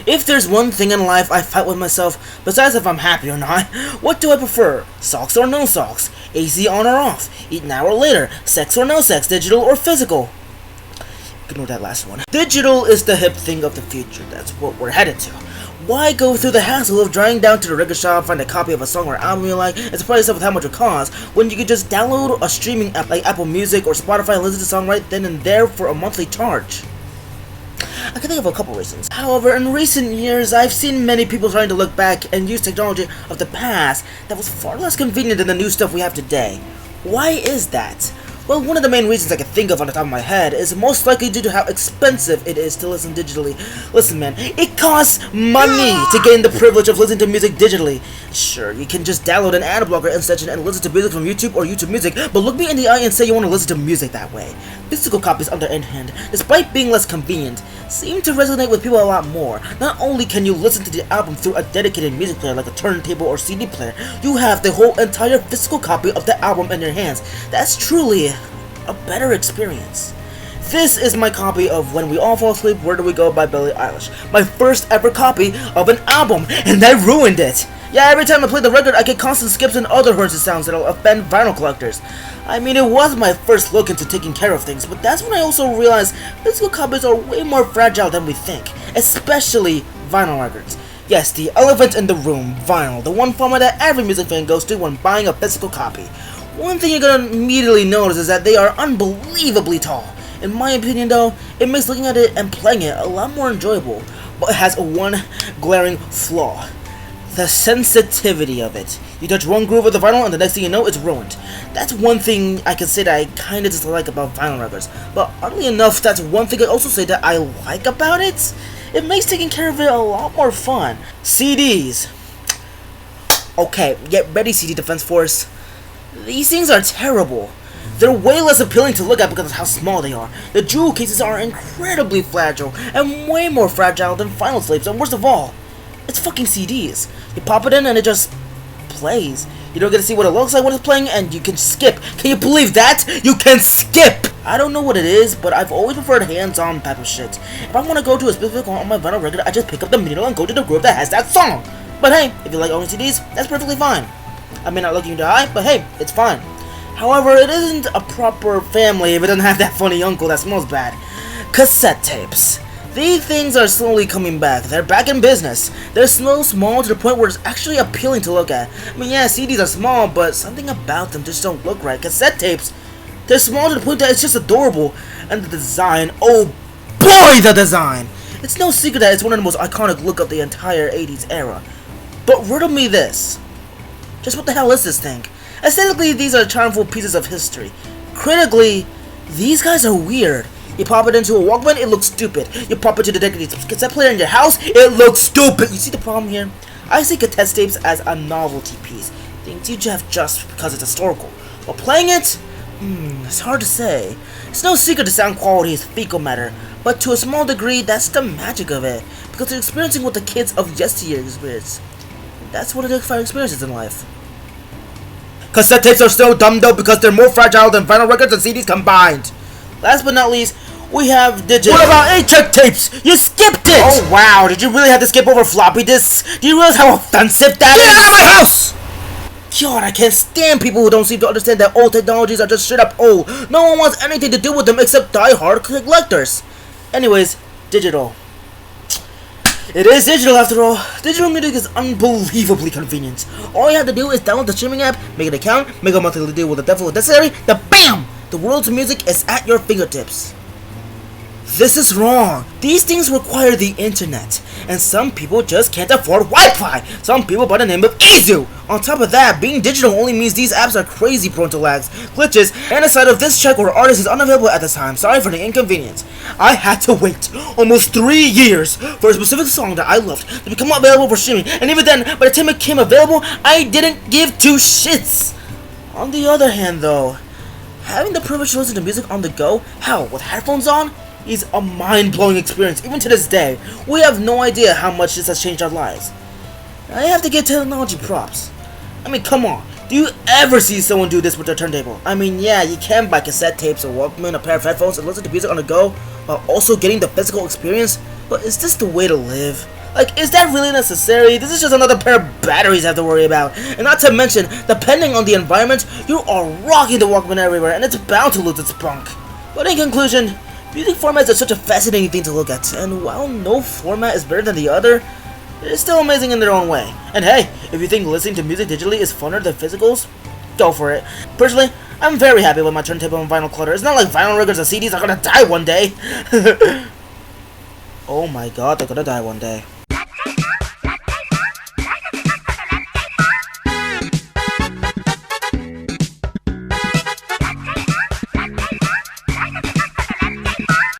If there's one thing in life I fight with myself, besides if I'm happy or not, what do I prefer? Socks or no socks? AC on or off? Eat now or later? Sex or no sex? Digital or physical? Ignore that last one. Digital is the hip thing of the future. That's what we're headed to. Why go through the hassle of driving down to the record shop, find a copy of a song or album you like, and surprise yourself with how much it costs, when you could just download a streaming app like Apple Music or Spotify and listen to the song right then and there for a monthly charge? I can think of a couple reasons. However, in recent years, I've seen many people trying to look back and use technology of the past that was far less convenient than the new stuff we have today. Why is that? Well, one of the main reasons I can think of on the top of my head is most likely due to how expensive it is to listen digitally. Listen, man, it costs money to gain the privilege of listening to music digitally. Sure, you can just download an ad blocker extension and listen to music from YouTube or YouTube Music, but look me in the eye and say you want to listen to music that way. Physical copies, on the other hand, despite being less convenient, seem to resonate with people a lot more. Not only can you listen to the album through a dedicated music player like a turntable or CD player, you have the whole entire physical copy of the album in your hands. That's truly a better experience. This is my copy of When We All Fall Asleep, Where Do We Go by Billie Eilish. My first ever copy of an album, and I ruined it! Yeah, every time I play the record, I get constant skips and other horns and sounds that'll offend vinyl collectors. I mean, it was my first look into taking care of things, but that's when I also realized physical copies are way more fragile than we think, especially vinyl records. Yes, the elephant in the room, vinyl, the one format that every music fan goes to when buying a physical copy. One thing you're gonna immediately notice is that they are unbelievably tall. In my opinion though, it makes looking at it and playing it a lot more enjoyable, but it has one glaring flaw. The sensitivity of it. You touch one groove of the vinyl and the next thing you know, it's ruined. That's one thing I can say that I kinda dislike about vinyl records, but oddly enough, that's one thing I also say that I like about it. It makes taking care of it a lot more fun. CDs. Okay, get ready, CD Defense Force. These things are terrible. They're way less appealing to look at because of how small they are. The jewel cases are incredibly fragile and way more fragile than vinyl tapes, and worst of all, it's fucking CDs. You pop it in and it just plays. You don't get to see what it looks like when it's playing, and you can skip. Can you believe that? You can skip! I don't know what it is, but I've always preferred hands-on type of shit. If I want to go to a specific one on my vinyl record, I just pick up the needle and go to the group that has that song. But hey, if you like owning CDs, that's perfectly fine. I may not look you to eye, but hey, it's fine. However, it isn't a proper family if it doesn't have that funny uncle that smells bad. Cassette tapes. These things are slowly coming back. They're back in business. They're so small to the point where it's actually appealing to look at. I mean, yeah, CDs are small, but something about them just don't look right. Cassette tapes, they're small to the point that it's just adorable. And the design, oh boy, the design! It's no secret that it's one of the most iconic look of the entire 80s era. But riddle me this. Just what the hell is this thing? Aesthetically, these are charmful pieces of history. Critically, these guys are weird. You pop it into a Walkman, it looks stupid. You pop it to the dedicated cassette player in your house, it looks stupid. You see the problem here? I see cassette tapes as a novelty piece. Things you have just because it's historical. But playing it? It's hard to say. It's no secret the sound quality is fecal matter, but to a small degree, that's the magic of it. Because you're experiencing what the kids of yesteryear experience. That's one of the fun experiences in life. Cassette tapes are still dumb though because they're more fragile than vinyl records and CDs combined. Last but not least, we have digital. What about 8-track tapes? You skipped it! Oh wow, did you really have to skip over floppy disks? Do you realize how offensive that is? Get out of my house! God, I can't stand people who don't seem to understand that old technologies are just straight up old. No one wants anything to do with them except die-hard collectors. Anyways, digital. It is digital after all. Digital music is unbelievably convenient. All you have to do is download the streaming app, make an account, make a monthly deal with the devil if necessary, then BAM! The world's music is at your fingertips. This is wrong. These things require the internet, and some people just can't afford Wi-Fi. Some people by the name of Izu. On top of that, being digital only means these apps are crazy prone to lags, glitches, and aside of this check where artist is unavailable at the time. Sorry for the inconvenience. I had to wait almost 3 years for a specific song that I loved to become available for streaming, and even then, by the time it came available, I didn't give two shits. On the other hand though, having the privilege to listen to music on the go, hell, with headphones on, is a mind-blowing experience. Even to this day, we have no idea how much this has changed our lives. I have to give technology props. I mean, come on. Do you ever see someone do this with their turntable? I mean, yeah, you can buy cassette tapes, a Walkman, a pair of headphones, and listen to music on the go, while also getting the physical experience, but is this the way to live? Like, is that really necessary? This is just another pair of batteries I have to worry about. And not to mention, depending on the environment, you are rocking the Walkman everywhere, and it's bound to lose its spunk. But in conclusion, music formats are such a fascinating thing to look at, and while no format is better than the other, they're still amazing in their own way. And hey, if you think listening to music digitally is funner than physicals, go for it. Personally, I'm very happy with my turntable and vinyl clutter. It's not like vinyl records and CDs are gonna die one day. Oh my god, they're gonna die one day.